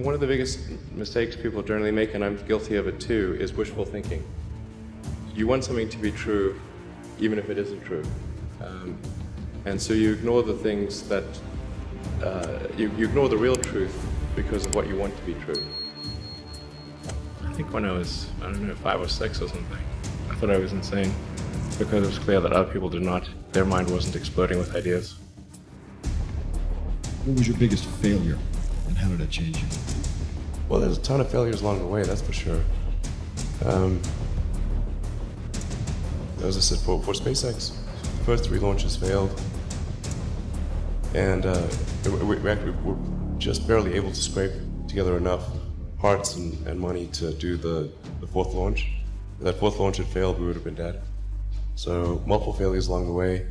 one of the biggest mistakes people generally make, and I'm guilty of it too, is wishful thinking. You want something to be true, even if it isn't true. And so you ignore the things that, you ignore the real truth because of what you want to be true. I think when I was, 5 or 6 or something, I thought I was insane because it was clear that other people did not, their mind wasn't exploding with ideas. What was your biggest failure, and how did it change you? Well, there's a ton of failures along the way, that's for sure. As I said, for SpaceX, the first 3 launches failed, and we actually were just barely able to scrape together enough parts and money to do the 4th launch. If that 4th launch had failed, we would have been dead. So multiple failures along the way.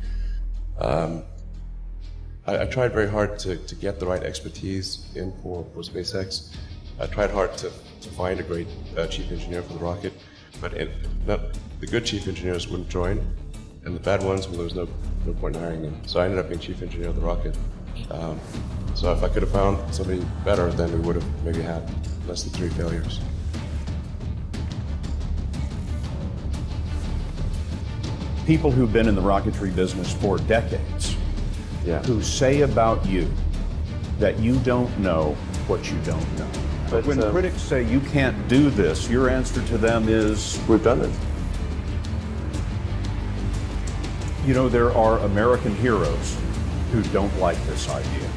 I tried very hard to get the right expertise in for SpaceX. I tried hard to find a great chief engineer for the rocket, but the good chief engineers wouldn't join, and the bad ones, well, there was no point in hiring them. So I ended up being chief engineer of the rocket. So if I could have found somebody better, then we would have maybe had less than 3 failures. People who've been in the rocketry business for decades, who say about you that you don't know what you don't know. But when critics say you can't do this, your answer to them is, we've done it. You know, there are American heroes who don't like this idea.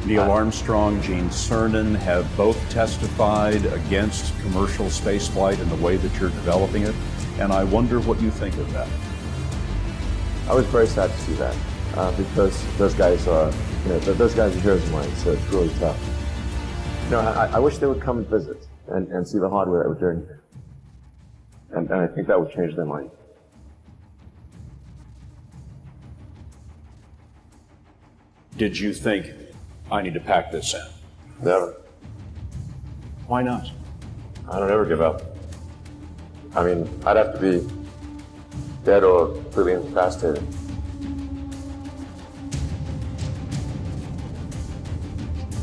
Neil Armstrong, Gene Cernan have both testified against commercial spaceflight in the way that you're developing it, and I wonder what you think of that. I was very sad to see that because those guys are, those guys are heroes of mine, so it's really tough. I wish they would come and visit and see the hardware that we're doing here. And I think that would change their mind. Did you think, I need to pack this in? Never. Why not? I don't ever give up. I mean, I'd have to be dead or completely incapacitated.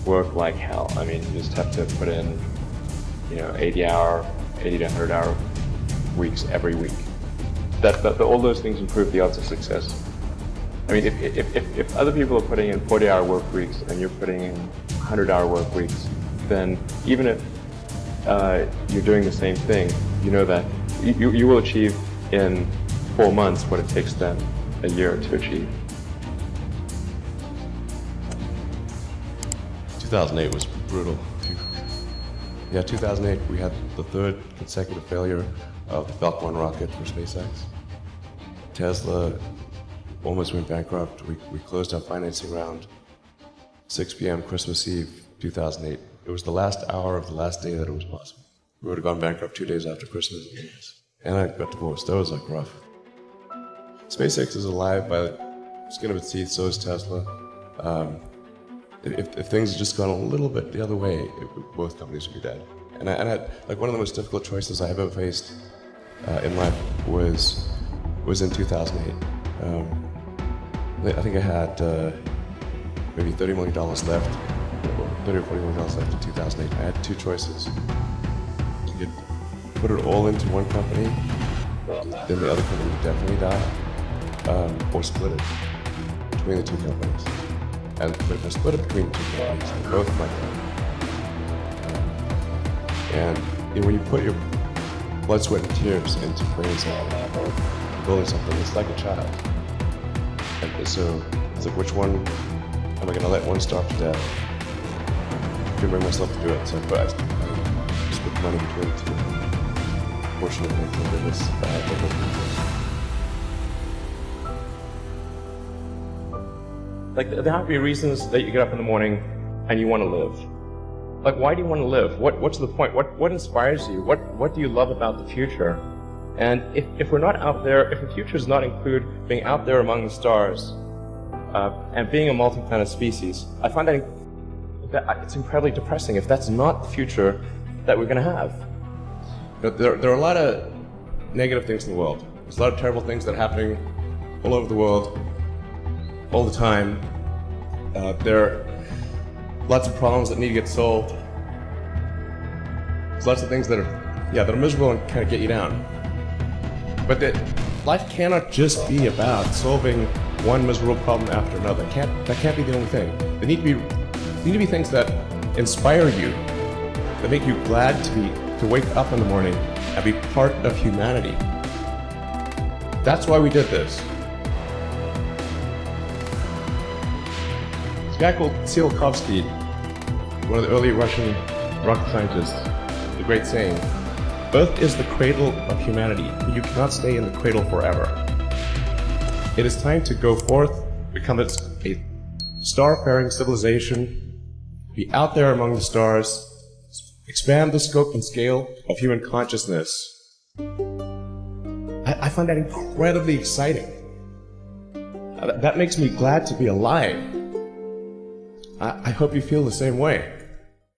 Work like hell. I mean, you just have to put in, 80 to 100 hour weeks every week. All those things improve the odds of success. I mean, if other people are putting in 40-hour work weeks and you're putting in 100-hour work weeks, then even if you're doing the same thing, you know that you will achieve in 4 months what it takes them a year to achieve. 2008 was brutal. Yeah, 2008 we had the 3rd consecutive failure of the Falcon 1 rocket for SpaceX. Tesla almost went bankrupt. We closed our financing round 6 p.m. Christmas Eve 2008. It was the last hour of the last day that it was possible. We would have gone bankrupt 2 days after Christmas. And I got divorced. That was rough. SpaceX is alive by the skin of its teeth, so is Tesla. If things had just gone a little bit the other way, both companies would be dead. And I had, one of the most difficult choices I have ever faced in life was in 2008. I think I had maybe $30 million left, $30 or $40 million left in 2008. I had 2 choices. You could put it all into one company, then the other company would definitely die, or split it between the 2 companies. But if I split it between 2 companies, they both might die. And when you put your blood, sweat, and tears into creating something, building something, it's like a child. And so it's like, which one am I going to let one starve to death? I couldn't bring myself to do it, so I just put the money between the 2. Fortunately, I did this. There have to be reasons that you get up in the morning and you want to live. Why do you want to live? What's the point? What inspires you? What do you love about the future? And if we're not out there, if the future does not include being out there among the stars and being a multi-planet species, I find that it's incredibly depressing if that's not the future that we're going to have. There are a lot of negative things in the world. There's a lot of terrible things that are happening all over the world, all the time. There are lots of problems that need to get solved. There's lots of things that are miserable and kind of get you down. But that life cannot just be about solving one miserable problem after another. That can't be the only thing. There need to be things that inspire you, that make you glad to wake up in the morning and be part of humanity. That's why we did this. This guy called Tsiolkovsky, one of the early Russian rocket scientists, the great saying, Earth is the cradle of humanity, but you cannot stay in the cradle forever. It is time to go forth, become a star-faring civilization, be out there among the stars, expand the scope and scale of human consciousness. I find that incredibly exciting. That makes me glad to be alive. I hope you feel the same way.